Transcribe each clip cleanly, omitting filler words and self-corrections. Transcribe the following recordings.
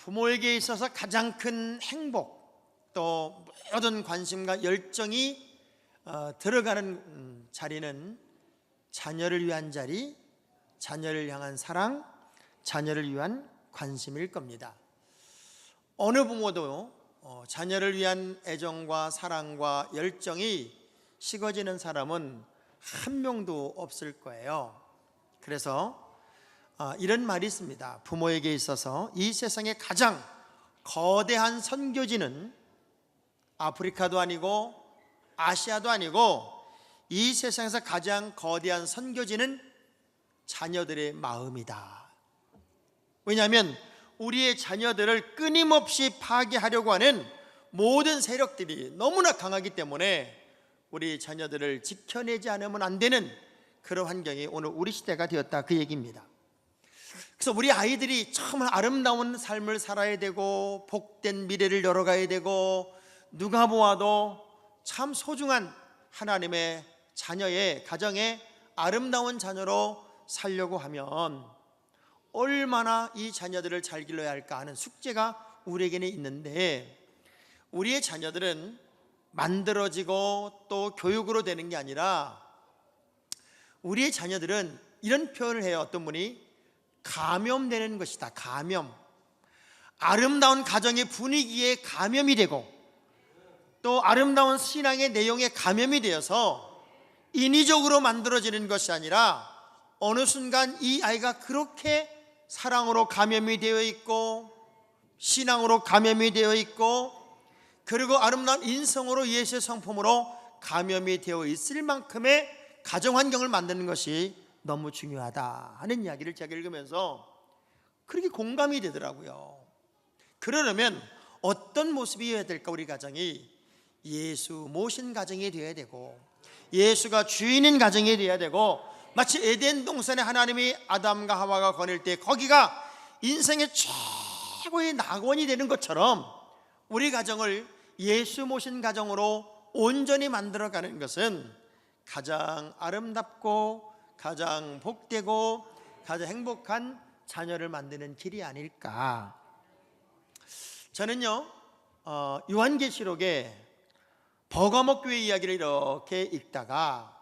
부모에게 있어서 가장 큰 행복, 또 모든 관심과 열정이 들어가는 자리는 자녀를 위한 자리, 자녀를 향한 사랑, 자녀를 위한 관심일 겁니다. 어느 부모도 자녀를 위한 애정과 사랑과 열정이 식어지는 사람은 한 명도 없을 거예요. 그래서 이런 말이 있습니다. 부모에게 있어서 이 세상의 가장 거대한 선교지는 아프리카도 아니고 아시아도 아니고 이 세상에서 가장 거대한 선교지는 자녀들의 마음이다. 왜냐하면 우리의 자녀들을 끊임없이 파괴하려고 하는 모든 세력들이 너무나 강하기 때문에 우리 자녀들을 지켜내지 않으면 안 되는 그런 환경이 오늘 우리 시대가 되었다, 그 얘기입니다. 그래서 우리 아이들이 정말 아름다운 삶을 살아야 되고 복된 미래를 열어가야 되고 누가 보아도 참 소중한 하나님의 자녀의 가정의 아름다운 자녀로 살려고 하면 얼마나 이 자녀들을 잘 길러야 할까 하는 숙제가 우리에게는 있는데, 우리의 자녀들은 만들어지고 또 교육으로 되는 게 아니라 우리의 자녀들은 이런 표현을 해요. 어떤 분이 감염되는 것이다. 감염. 아름다운 가정의 분위기에 감염이 되고 또 아름다운 신앙의 내용에 감염이 되어서 인위적으로 만들어지는 것이 아니라 어느 순간 이 아이가 그렇게 사랑으로 감염이 되어 있고 신앙으로 감염이 되어 있고 그리고 아름다운 인성으로 예수의 성품으로 감염이 되어 있을 만큼의 가정 환경을 만드는 것이 너무 중요하다 하는 이야기를 제가 읽으면서 그렇게 공감이 되더라고요. 그러려면 어떤 모습이어야 될까? 우리 가정이 예수 모신 가정이 되어야 되고 예수가 주인인 가정이 되어야 되고, 마치 에덴 동산에 하나님이 아담과 하와가 거닐 때 거기가 인생의 최고의 낙원이 되는 것처럼 우리 가정을 예수 모신 가정으로 온전히 만들어가는 것은 가장 아름답고 가장 복되고 가장 행복한 자녀를 만드는 길이 아닐까. 저는요 요한계시록에 버가모 교회 이야기를 이렇게 읽다가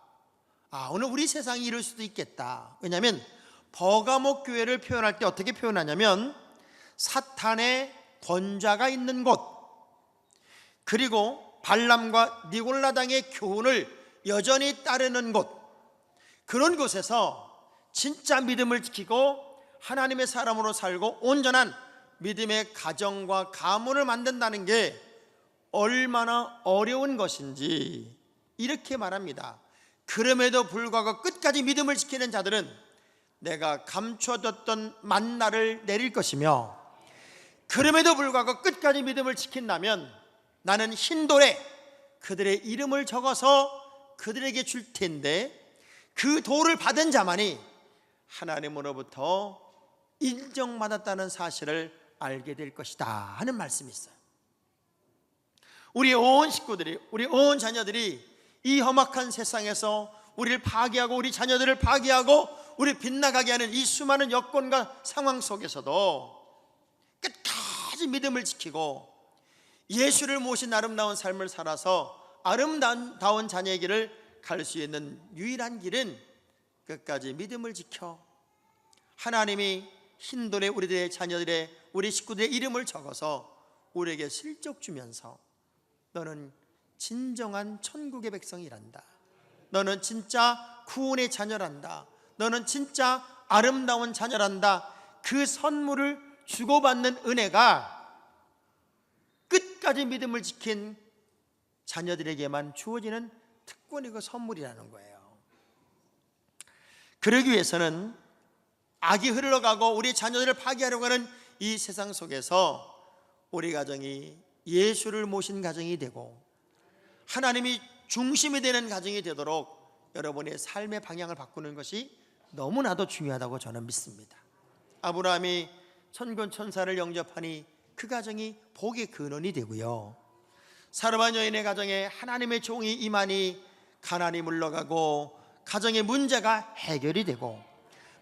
오늘 우리 세상이 이럴 수도 있겠다. 왜냐하면 버가모 교회를 표현할 때 어떻게 표현하냐면 사탄의 권좌가 있는 곳, 그리고 발람과 니골라당의 교훈을 여전히 따르는 곳, 그런 곳에서 진짜 믿음을 지키고 하나님의 사람으로 살고 온전한 믿음의 가정과 가문을 만든다는 게 얼마나 어려운 것인지 이렇게 말합니다. 그럼에도 불구하고 끝까지 믿음을 지키는 자들은 내가 감춰뒀던 만나를 내릴 것이며, 그럼에도 불구하고 끝까지 믿음을 지킨다면 나는 흰돌에 그들의 이름을 적어서 그들에게 줄 텐데 그 돌을 받은 자만이 하나님으로부터 인정받았다는 사실을 알게 될 것이다 하는 말씀이 있어요. 우리 온 식구들이, 우리 온 자녀들이 이 험악한 세상에서 우리를 파괴하고 우리 자녀들을 파괴하고 우리를 빗나가게 하는 이 수많은 여건과 상황 속에서도 끝까지 믿음을 지키고 예수를 모신 아름다운 삶을 살아서 아름다운 자녀의 길을 갈 수 있는 유일한 길은 끝까지 믿음을 지켜 하나님이 흰돌에 우리들의 자녀들의 우리 식구들의 이름을 적어서 우리에게 슬쩍 주면서 너는 진정한 천국의 백성이란다, 너는 진짜 구원의 자녀란다, 너는 진짜 아름다운 자녀란다, 그 선물을 주고받는 은혜가 끝까지 믿음을 지킨 자녀들에게만 주어지는 특권이고 선물이라는 거예요. 그러기 위해서는 악이 흘러가고 우리 자녀들을 파괴하려고 하는 이 세상 속에서 우리 가정이 예수를 모신 가정이 되고 하나님이 중심이 되는 가정이 되도록 여러분의 삶의 방향을 바꾸는 것이 너무나도 중요하다고 저는 믿습니다. 아브라함이 천군 천사를 영접하니 그 가정이 복의 근원이 되고요, 사르반 여인의 가정에 하나님의 종이 임하니 가난이 물러가고 가정의 문제가 해결이 되고,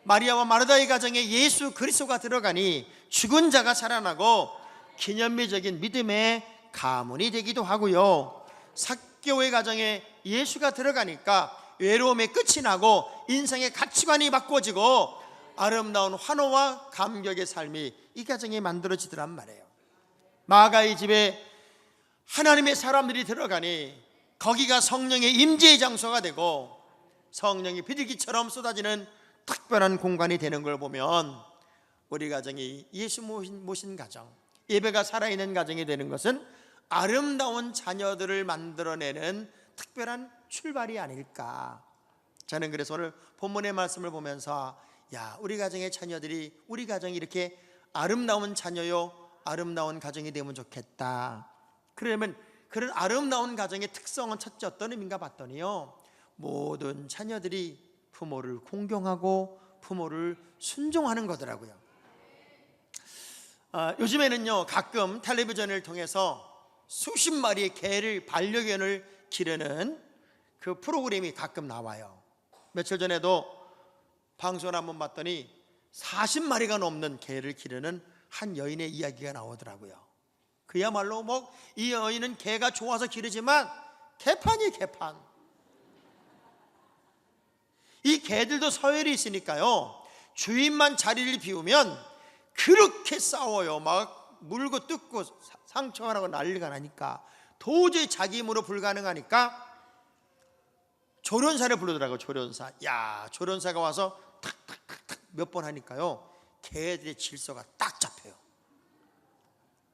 마리아와 마르다의 가정에 예수 그리스도가 들어가니 죽은 자가 살아나고 기념비적인 믿음의 가문이 되기도 하고요, 삭개오의 가정에 예수가 들어가니까 외로움의 끝이 나고 인생의 가치관이 바꿔지고 아름다운 환호와 감격의 삶이 이 가정에 만들어지더란 말이에요. 마가의 집에 하나님의 사람들이 들어가니 거기가 성령의 임재의 장소가 되고 성령이 비둘기처럼 쏟아지는 특별한 공간이 되는 걸 보면 우리 가정이 예수 모신 가정, 예배가 살아있는 가정이 되는 것은 아름다운 자녀들을 만들어내는 특별한 출발이 아닐까. 저는 그래서 오늘 본문의 말씀을 보면서 우리 가정의 자녀들이, 우리 가정이 이렇게 아름다운 자녀요 아름다운 가정이 되면 좋겠다. 그러면 그런 아름다운 가정의 특성은 첫째 어떤 의미인가 봤더니요, 모든 자녀들이 부모를 공경하고 부모를 순종하는 거더라고요. 요즘에는요 가끔 텔레비전을 통해서 수십 마리의 개를, 반려견을 기르는 그 프로그램이 가끔 나와요. 며칠 전에도 방송을 한번 봤더니 40마리가 넘는 개를 기르는 한 여인의 이야기가 나오더라고요. 그야말로 이 여인은 개가 좋아서 기르지만 개판이에요, 개판. 이 개들도 서열이 있으니까요, 주인만 자리를 비우면 그렇게 싸워요. 막 물고 뜯고 상처가 나고 난리가 나니까 도저히 자기 힘으로 불가능하니까 조련사를 부르더라고요. 조련사. 조련사가 와서 탁탁탁탁 몇 번 하니까요, 개들의 질서가 딱 잡혀요.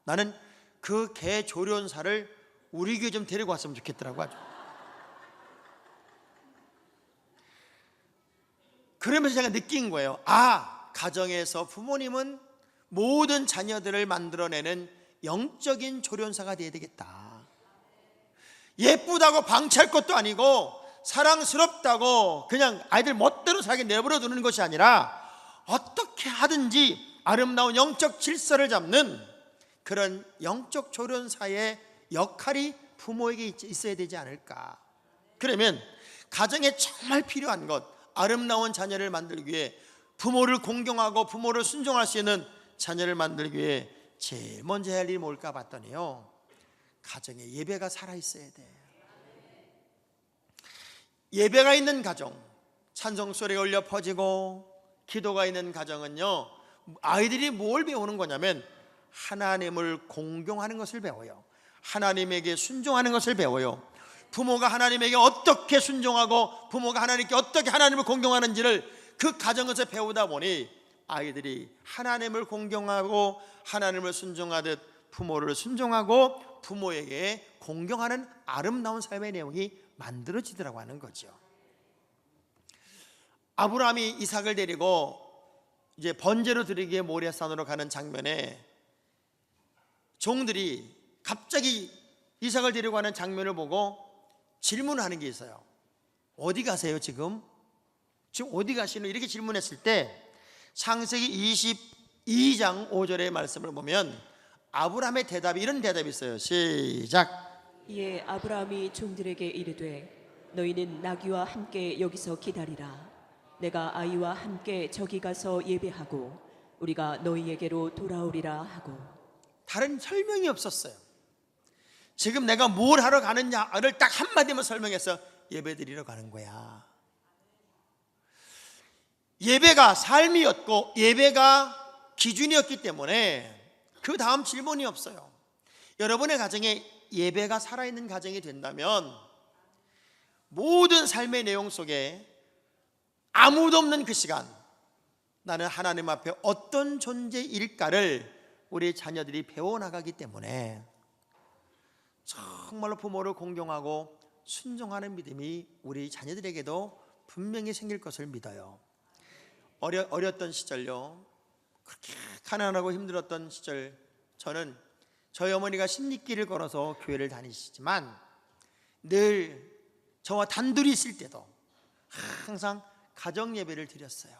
나는 그 개 조련사를 우리 교회 좀 데리고 왔으면 좋겠더라고. 아주. 그러면서 제가 느낀 거예요. 가정에서 부모님은 모든 자녀들을 만들어내는 영적인 조련사가 되어야 되겠다. 예쁘다고 방치할 것도 아니고 사랑스럽다고 그냥 아이들 멋대로 살게 내버려 두는 것이 아니라 어떻게 하든지 아름다운 영적 질서를 잡는 그런 영적 조련사의 역할이 부모에게 있어야 되지 않을까. 그러면 가정에 정말 필요한 것, 아름다운 자녀를 만들기 위해 부모를 공경하고 부모를 순종할 수 있는 자녀를 만들기 위해 제일 먼저 해야 할 일이 뭘까 봤더니요, 가정에 예배가 살아있어야 돼. 예배가 있는 가정, 찬송 소리가 울려 퍼지고 기도가 있는 가정은요, 아이들이 뭘 배우는 거냐면 하나님을 공경하는 것을 배워요. 하나님에게 순종하는 것을 배워요. 부모가 하나님에게 어떻게 순종하고 부모가 하나님께 어떻게 하나님을 공경하는지를 그 가정에서 배우다 보니 아이들이 하나님을 공경하고 하나님을 순종하듯 부모를 순종하고 부모에게 공경하는 아름다운 삶의 내용이 만들어지더라고 하는 거죠. 아브라함이 이삭을 데리고 이제 번제로 드리기에 모리아산으로 가는 장면에 종들이 갑자기 이삭을 데리고 가는 장면을 보고 질문하는 게 있어요. 어디 가세요 지금? 지금 어디 가시는? 이렇게 질문했을 때 창세기 22장 5절의 말씀을 보면 아브라함의 대답이 이런 대답이 있어요. 시작. 이에 아브라함이 종들에게 이르되 너희는 나귀와 함께 여기서 기다리라. 내가 아이와 함께 저기 가서 예배하고 우리가 너희에게로 돌아오리라 하고. 다른 설명이 없었어요. 지금 내가 뭘 하러 가느냐를 딱 한마디만 설명해서 예배드리러 가는 거야. 예배가 삶이었고 예배가 기준이었기 때문에 그 다음 질문이 없어요. 여러분의 가정에 예배가 살아있는 가정이 된다면 모든 삶의 내용 속에 아무도 없는 그 시간, 나는 하나님 앞에 어떤 존재일까를 우리 자녀들이 배워나가기 때문에 정말로 부모를 공경하고 순종하는 믿음이 우리 자녀들에게도 분명히 생길 것을 믿어요. 어렸던 시절요, 그렇게 가난하고 힘들었던 시절, 저는 저희 어머니가 십리길을 걸어서 교회를 다니시지만 늘 저와 단둘이 있을 때도 항상 가정 예배를 드렸어요.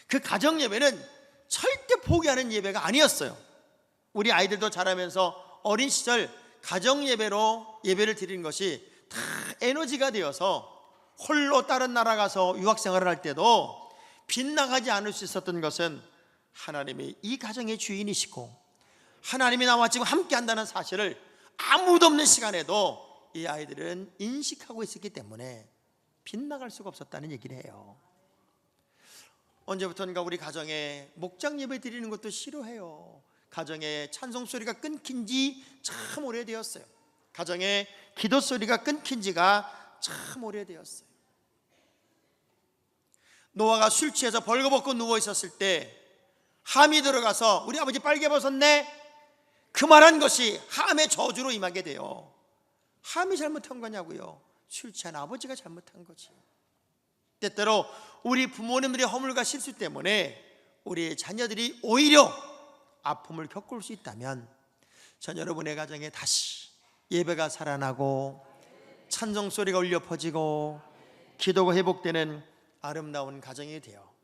그 가정 예배는 절대 포기하는 예배가 아니었어요. 우리 아이들도 자라면서 어린 시절 가정 예배로 예배를 드리는 것이 다 에너지가 되어서 홀로 다른 나라 가서 유학 생활을 할 때도 빗나가지 않을 수 있었던 것은 하나님이 이 가정의 주인이시고 하나님이 나와 지금 함께 한다는 사실을 아무도 없는 시간에도 이 아이들은 인식하고 있었기 때문에 빗나갈 수가 없었다는 얘기를 해요. 언제부턴가 우리 가정에 목장 예배 드리는 것도 싫어해요. 가정에 찬송 소리가 끊긴 지 참 오래되었어요. 가정에 기도 소리가 끊긴 지가 참 오래되었어요. 노아가 술 취해서 벌거벗고 누워 있었을 때 함이 들어가서 우리 아버지 빨개 벗었네, 그 말한 것이 함의 저주로 임하게 돼요. 함이 잘못한 거냐고요? 술 취한 아버지가 잘못한 거지. 때때로 우리 부모님들의 허물과 실수 때문에 우리 자녀들이 오히려 아픔을 겪을 수 있다면 전 여러분의 가정에 다시 예배가 살아나고 찬송 소리가 울려 퍼지고 기도가 회복되는 아름다운 가정이 되어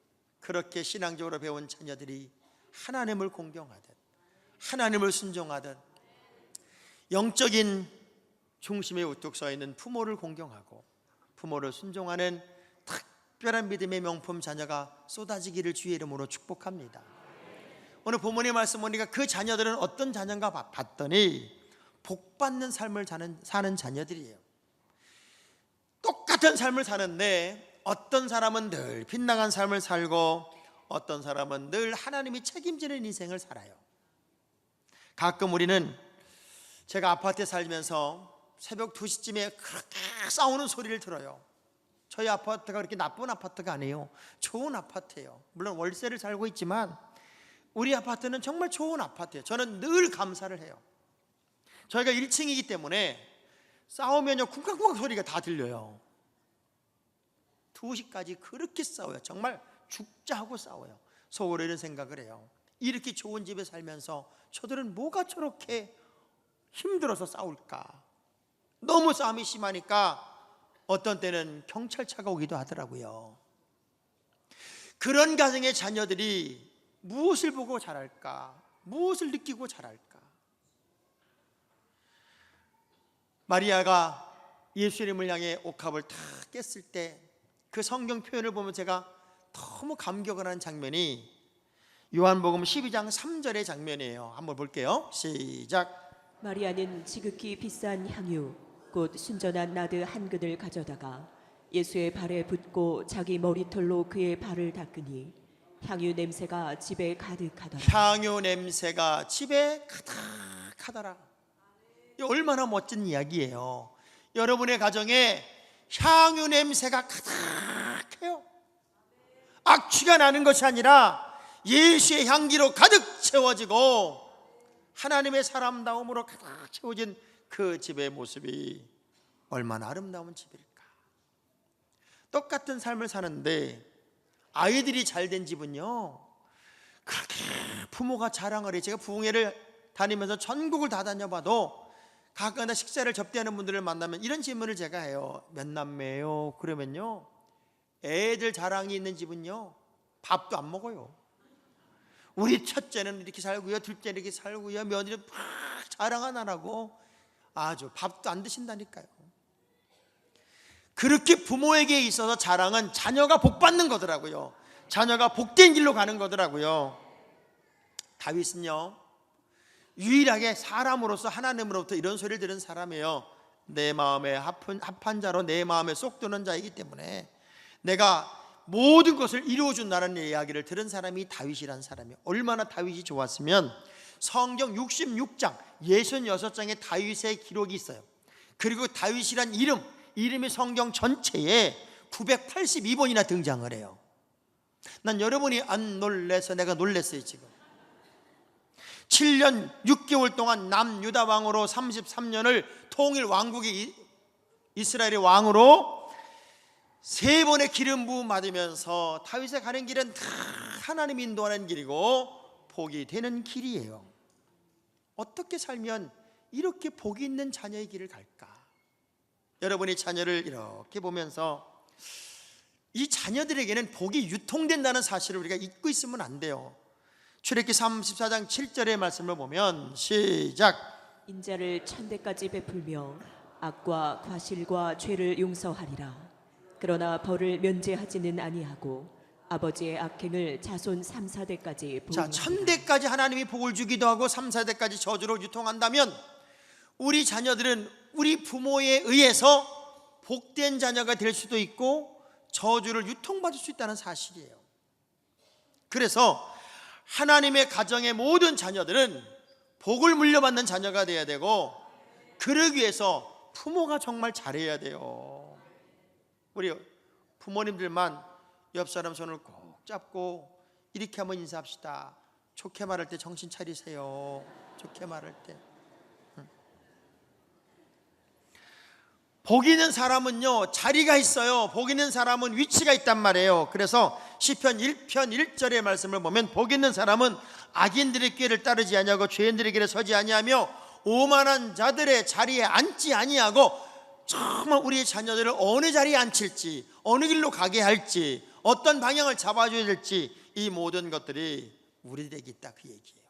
그렇게 신앙적으로 배운 자녀들이 하나님을 공경하듯 하나님을 순종하듯 영적인 중심에 우뚝 서 있는 부모를 공경하고 부모를 순종하는 특별한 믿음의 명품 자녀가 쏟아지기를 주의 이름으로 축복합니다. 오늘 부모님 말씀 보니까 그 자녀들은 어떤 자녀인가 봤더니 복받는 삶을 사는 자녀들이에요. 똑같은 삶을 사는데 어떤 사람은 늘 빗나간 삶을 살고 어떤 사람은 늘 하나님이 책임지는 인생을 살아요. 가끔 우리는 제가 아파트에 살면서 새벽 2시쯤에 그렇게 싸우는 소리를 들어요. 저희 아파트가 그렇게 나쁜 아파트가 아니에요. 좋은 아파트예요. 물론 월세를 살고 있지만 우리 아파트는 정말 좋은 아파트예요. 저는 늘 감사를 해요. 저희가 1층이기 때문에 싸우면요 쿵쾅쿵쾅 소리가 다 들려요. 2시까지 그렇게 싸워요. 정말 죽자 하고 싸워요. 속으로 이런 생각을 해요. 이렇게 좋은 집에 살면서 저들은 뭐가 저렇게 힘들어서 싸울까? 너무 싸움이 심하니까 어떤 때는 경찰차가 오기도 하더라고요. 그런 가정의 자녀들이 무엇을 보고 자랄까? 무엇을 느끼고 자랄까? 마리아가 예수님을 향해 옥합을 탁 깼을 때 그 성경 표현을 보면 제가 너무 감격을 하는 장면이 요한복음 12장 3절의 장면이에요. 한번 볼게요. 시작. 마리아는 지극히 비싼 향유 곧 순전한 나드 한 근을 가져다가 예수의 발에 붓고 자기 머리털로 그의 발을 닦으니 향유 냄새가 집에 가득하더라. 향유 냄새가 집에 가득하더라. 이 얼마나 멋진 이야기예요. 여러분의 가정에 향유 냄새가 가득해요. 악취가 나는 것이 아니라 예수의 향기로 가득 채워지고 하나님의 사람다움으로 가득 채워진 그 집의 모습이 얼마나 아름다운 집일까. 똑같은 삶을 사는데 아이들이 잘된 집은요 그렇게 부모가 자랑을 해요. 제가 부흥회를 다니면서 전국을 다 다녀봐도 가끔가다 식사를 접대하는 분들을 만나면 이런 질문을 제가 해요. 몇 남매예요? 그러면요 애들 자랑이 있는 집은요 밥도 안 먹어요. 우리 첫째는 이렇게 살고요, 둘째는 이렇게 살고요, 며느리는 막 자랑 하나라고 아주 밥도 안 드신다니까요. 그렇게 부모에게 있어서 자랑은 자녀가 복받는 거더라고요. 자녀가 복된 길로 가는 거더라고요. 다윗은요 유일하게 사람으로서 하나님으로부터 이런 소리를 들은 사람이에요. 내 마음에 합한 자로 내 마음에 쏙 드는 자이기 때문에 내가 모든 것을 이루어준다는 이야기를 들은 사람이 다윗이라는 사람이에요. 얼마나 다윗이 좋았으면 성경 66장 66장의 다윗의 기록이 있어요. 그리고 다윗이란 이름이 성경 전체에 982번이나 등장을 해요. 난 여러분이 안 놀래서 내가 놀랬어요. 지금 7년 6개월 동안 남유다 왕으로 33년을 통일 왕국의 이스라엘의 왕으로 3번의 기름 부음 받으면서 다윗의 가는 길은 다 하나님 인도하는 길이고 복이 되는 길이에요. 어떻게 살면 이렇게 복이 있는 자녀의 길을 갈까? 여러분이 자녀를 이렇게 보면서 이 자녀들에게는 복이 유통된다는 사실을 우리가 잊고 있으면 안 돼요. 출애굽기 34장 7절의 말씀을 보면 시작. 인자를 천대까지 베풀며 악과 과실과 죄를 용서하리라. 그러나 벌을 면제하지는 아니하고 아버지의 악행을 자손 3, 4대까지 자, 보응하리라. 1000대까지 하나님이 복을 주기도 하고 3, 4대까지 저주로 유통한다면 우리 자녀들은 우리 부모에 의해서 복된 자녀가 될 수도 있고 저주를 유통받을 수 있다는 사실이에요. 그래서 하나님의 가정의 모든 자녀들은 복을 물려받는 자녀가 되어야 되고, 그러기 위해서 부모가 정말 잘해야 돼요. 우리 부모님들만 옆 사람 손을 꼭 잡고 이렇게 한번 인사합시다. 좋게 말할 때 정신 차리세요. 좋게 말할 때. 복 있는 사람은요 자리가 있어요. 복 있는 사람은 위치가 있단 말이에요. 그래서 시편 1편 1절의 말씀을 보면 복 있는 사람은 악인들의 꾀를 따르지 아니하고 죄인들의 길에 서지 아니하며 오만한 자들의 자리에 앉지 아니하고, 정말 우리의 자녀들을 어느 자리에 앉힐지, 어느 길로 가게 할지, 어떤 방향을 잡아줘야 될지, 이 모든 것들이 우리들에게 있다, 그 얘기예요.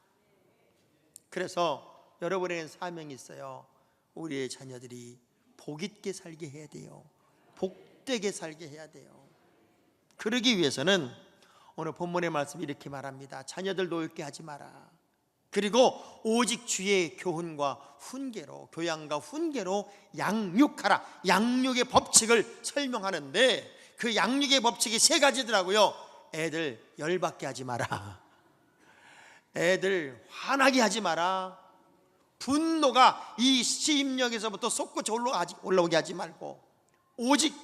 그래서 여러분에게는 사명이 있어요. 우리의 자녀들이 복 있게 살게 해야 돼요. 복되게 살게 해야 돼요. 그러기 위해서는 오늘 본문의 말씀이 이렇게 말합니다. 자녀들 노엽게 하지 마라. 그리고 오직 주의 교훈과 훈계로, 교양과 훈계로 양육하라. 양육의 법칙을 설명하는데 그 양육의 법칙이 3가지더라고요. 애들 열받게 하지 마라. 애들 화나게 하지 마라. 분노가 이 시임역에서부터 솟구쳐 올라오게 하지 말고 오직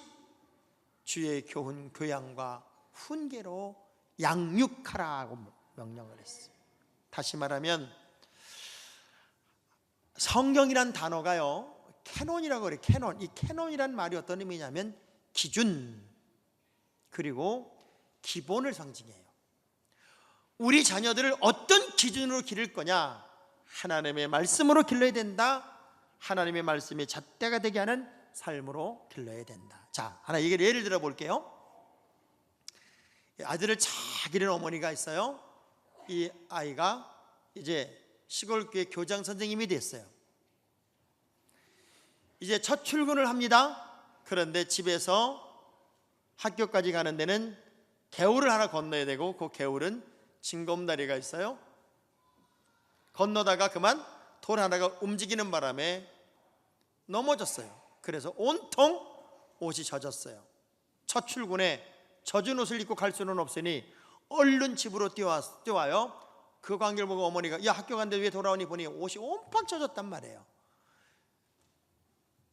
주의 교훈, 교양과 훈계로 양육하라고 명령을 했어요. 다시 말하면 성경이란 단어가요 캐논이라고 그래요. 캐논. 이 캐논이란 말이 어떤 의미냐면 기준 그리고 기본을 상징해요. 우리 자녀들을 어떤 기준으로 기를 거냐? 하나님의 말씀으로 길러야 된다. 하나님의 말씀이 잣대가 되게 하는 삶으로 길러야 된다. 자, 하나 예를 들어 볼게요. 아들을 잘 기르는 어머니가 있어요. 이 아이가 이제 시골교회 교장 선생님이 됐어요. 이제 첫 출근을 합니다. 그런데 집에서 학교까지 가는 데는 개울을 하나 건너야 되고, 그 개울은 징검다리가 있어요. 건너다가 그만 돌 하나가 움직이는 바람에 넘어졌어요. 그래서 온통 옷이 젖었어요. 첫 출근에 젖은 옷을 입고 갈 수는 없으니 얼른 집으로 뛰어와요. 그 광경을 보고 어머니가 야, 학교 갔는데 왜 돌아오니 보니 옷이 온팡 젖었단 말이에요.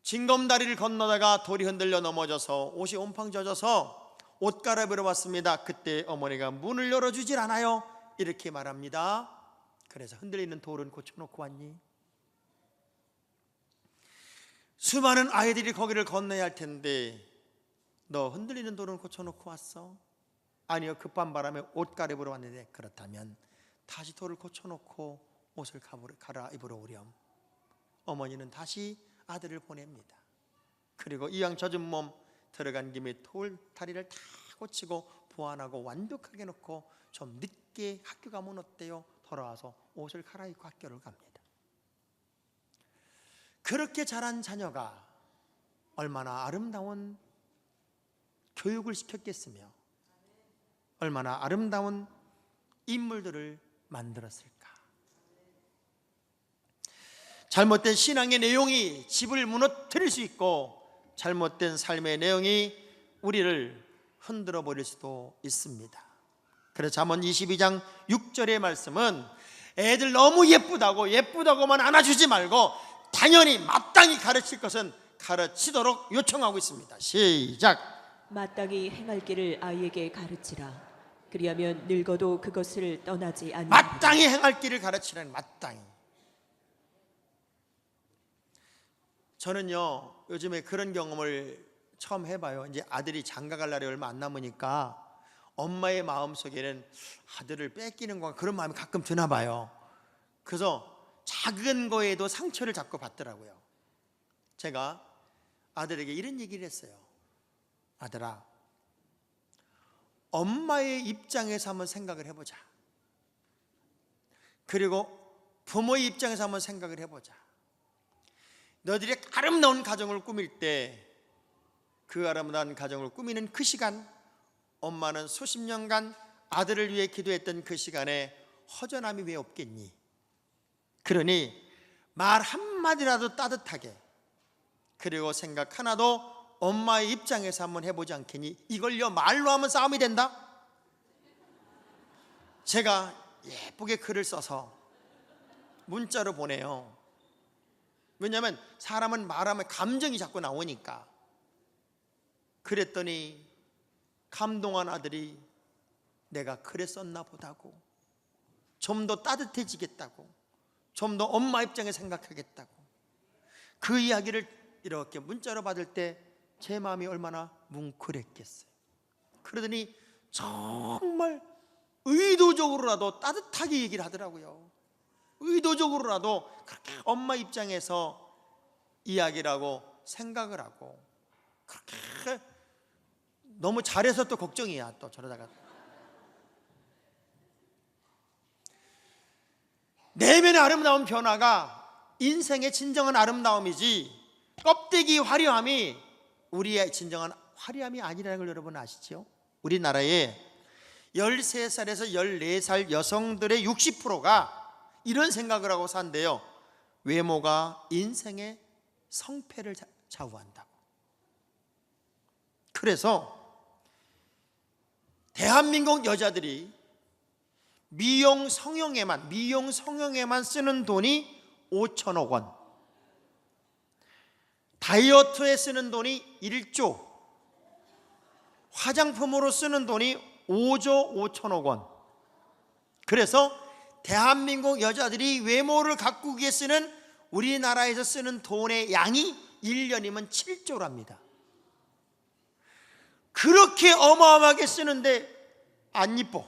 징검다리를 건너다가 돌이 흔들려 넘어져서 옷이 온팡 젖어서 옷 갈아입으러 왔습니다. 그때 어머니가 문을 열어주질 않아요. 이렇게 말합니다. 그래서 흔들리는 돌은 고쳐놓고 왔니? 수많은 아이들이 거기를 건너야 할 텐데 너 흔들리는 돌은 고쳐놓고 왔어? 아니요, 급한 바람에 옷 갈아입으러 왔는데. 그렇다면 다시 돌을 고쳐놓고 옷을 갈아입으러 오렴. 어머니는 다시 아들을 보냅니다. 그리고 이왕 젖은 몸 들어간 김에 다리를 다 고치고 보완하고 완벽하게 놓고 좀 늦게 학교 가면 어때요? 돌아와서 옷을 갈아입고 학교를 갑니다. 그렇게 자란 자녀가 얼마나 아름다운 교육을 시켰겠으며 얼마나 아름다운 인물들을 만들었을까. 잘못된 신앙의 내용이 집을 무너뜨릴 수 있고 잘못된 삶의 내용이 우리를 흔들어 버릴 수도 있습니다. 그래서 잠언 22장 6절의 말씀은 애들 너무 예쁘다고만 안아주지 말고 당연히 마땅히 가르칠 것은 가르치도록 요청하고 있습니다. 시작. 마땅히 행할 길을 아이에게 가르치라. 그리하면 늙어도 그것을 떠나지 아니하리라. 마땅히 행할 길을 가르치라는 마땅히. 저는요 요즘에 그런 경험을 처음 해봐요. 이제 아들이 장가 갈 날이 얼마 안 남으니까 엄마의 마음속에는 아들을 뺏기는 거 그런 마음이 가끔 드나 봐요. 그래서 작은 거에도 상처를 자꾸 받더라고요. 제가 아들에게 이런 얘기를 했어요. 아들아, 엄마의 입장에서 한번 생각을 해보자. 그리고 부모의 입장에서 한번 생각을 해보자. 너희들이 아름다운 가정을 꾸밀 때 그 아름다운 가정을 꾸미는 그 시간 엄마는 수십 년간 아들을 위해 기도했던 그 시간에 허전함이 왜 없겠니? 그러니 말 한마디라도 따뜻하게, 그리고 생각 하나도 엄마의 입장에서 한번 해보지 않겠니? 이걸요 말로 하면 싸움이 된다? 제가 예쁘게 글을 써서 문자로 보내요. 왜냐하면 사람은 말하면 감정이 자꾸 나오니까. 그랬더니 감동한 아들이 내가 그래 썼나 보다고, 좀 더 따뜻해지겠다고, 좀 더 엄마 입장에 생각하겠다고, 그 이야기를 이렇게 문자로 받을 때 제 마음이 얼마나 뭉클했겠어요. 그러더니 정말 의도적으로라도 따뜻하게 얘기를 하더라고요. 의도적으로라도 그렇게 엄마 입장에서 이야기를 하고 생각을 하고, 그렇게 너무 잘해서 또 걱정이야. 또 저러다가 내면의 아름다운 변화가 인생의 진정한 아름다움이지, 껍데기 화려함이 우리의 진정한 화려함이 아니라는 걸 여러분 아시죠? 우리나라에 13살에서 14살 여성들의 60%가 이런 생각을 하고 산대요. 외모가 인생의 성패를 좌우한다고. 그래서 대한민국 여자들이 미용 성형에만 쓰는 돈이 5천억 원, 다이어트에 쓰는 돈이 1조, 화장품으로 쓰는 돈이 5조 5천억 원. 그래서 대한민국 여자들이 외모를 가꾸기에 쓰는, 우리나라에서 쓰는 돈의 양이 1년이면 7조랍니다. 그렇게 어마어마하게 쓰는데 안 이뻐.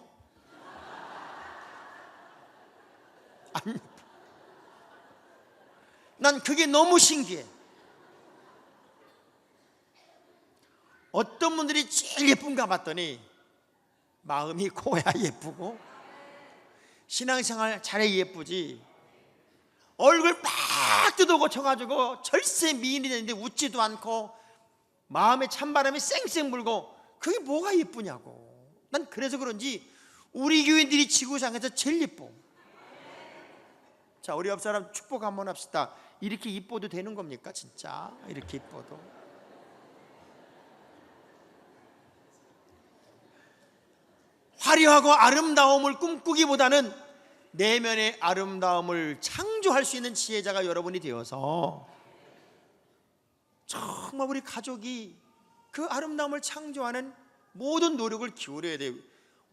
안 이뻐. 난 그게 너무 신기해. 어떤 분들이 제일 예쁜가 봤더니 마음이 고야 예쁘고, 신앙생활 잘해 예쁘지, 얼굴 막 뜯어 고쳐가지고 절세 미인이 되는데 웃지도 않고 마음에 찬바람이 쌩쌩 불고, 그게 뭐가 예쁘냐고. 난 그래서 그런지 우리 교인들이 지구상에서 제일 예뻐. 자, 우리 옆 사람 축복 한번 합시다. 이렇게 이뻐도 되는 겁니까 진짜? 이렇게 이뻐도. 화려하고 아름다움을 꿈꾸기보다는 내면의 아름다움을 창조할 수 있는 지혜자가 여러분이 되어서 정말 우리 가족이 그 아름다움을 창조하는 모든 노력을 기울여야 돼요.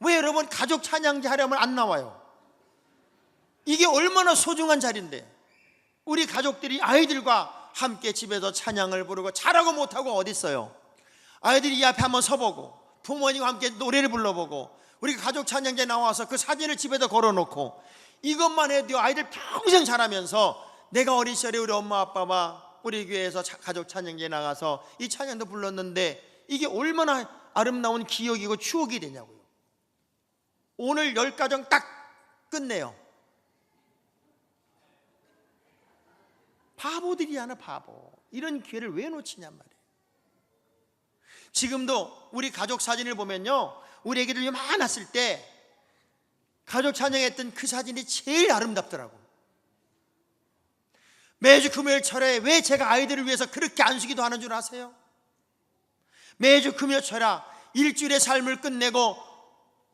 왜 여러분 가족 찬양제 하려면 안 나와요? 이게 얼마나 소중한 자리인데, 우리 가족들이 아이들과 함께 집에서 찬양을 부르고, 잘하고 못하고 어디 있어요? 아이들이 이 앞에 한번 서보고 부모님과 함께 노래를 불러보고, 우리 가족 찬양제 나와서 그 사진을 집에다 걸어놓고, 이것만 해도 아이들 평생 자라면서 내가 어린 시절에 우리 엄마 아빠와 우리 교회에서 가족 찬양제 나가서 이 찬양도 불렀는데 이게 얼마나 아름다운 기억이고 추억이 되냐고요. 오늘 10가정 딱 끝내요. 바보들이 하나 바보. 이런 기회를 왜 놓치냔 말이에요. 지금도 우리 가족 사진을 보면요, 우리 애기들 많았을 때 가족 찬양했던 그 사진이 제일 아름답더라고. 매주 금요일 철에 왜 제가 아이들을 위해서 그렇게 안수기도 하는 줄 아세요? 매주 금요일 철야 일주일의 삶을 끝내고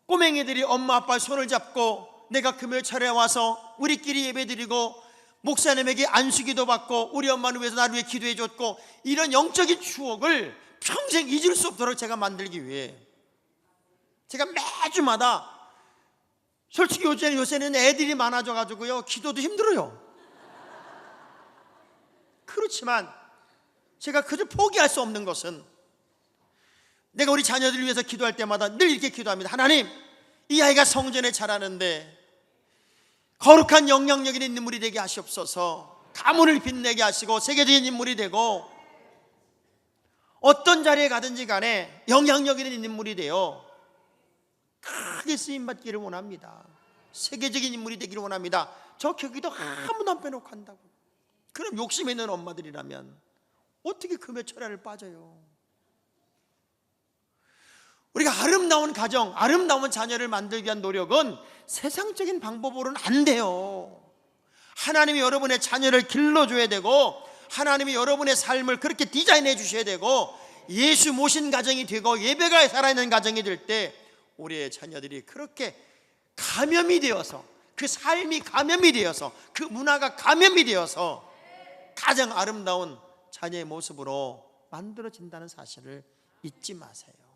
꼬맹이들이 엄마 아빠의 손을 잡고 내가 금요일 철에 와서 우리끼리 예배드리고 목사님에게 안수기도 받고 우리 엄마는 위해서 나를 위해 기도해 줬고, 이런 영적인 추억을 평생 잊을 수 없도록 제가 만들기 위해 제가 매주마다, 솔직히 요새는 애들이 많아져가지고요 기도도 힘들어요. 그렇지만 제가 그저 포기할 수 없는 것은, 내가 우리 자녀들을 위해서 기도할 때마다 늘 이렇게 기도합니다. 하나님, 이 아이가 성전에 자라는데 거룩한 영향력 있는 인물이 되게 하시옵소서. 가문을 빛내게 하시고 세계적인 인물이 되고 어떤 자리에 가든지 간에 영향력 있는 인물이 되어 크게 쓰임받기를 원합니다. 세계적인 인물이 되기를 원합니다. 저 기도 아무도 안 빼놓고 한다고. 그럼 욕심 있는 엄마들이라면 어떻게 금요 철야를 빠져요? 우리가 아름다운 가정, 아름다운 자녀를 만들기 위한 노력은 세상적인 방법으로는 안 돼요. 하나님이 여러분의 자녀를 길러줘야 되고, 하나님이 여러분의 삶을 그렇게 디자인해 주셔야 되고, 예수 모신 가정이 되고 예배가 살아있는 가정이 될 때 우리의 자녀들이 그렇게 감염이 되어서, 그 삶이 감염이 되어서, 그 문화가 감염이 되어서 가장 아름다운 자녀의 모습으로 만들어진다는 사실을 잊지 마세요.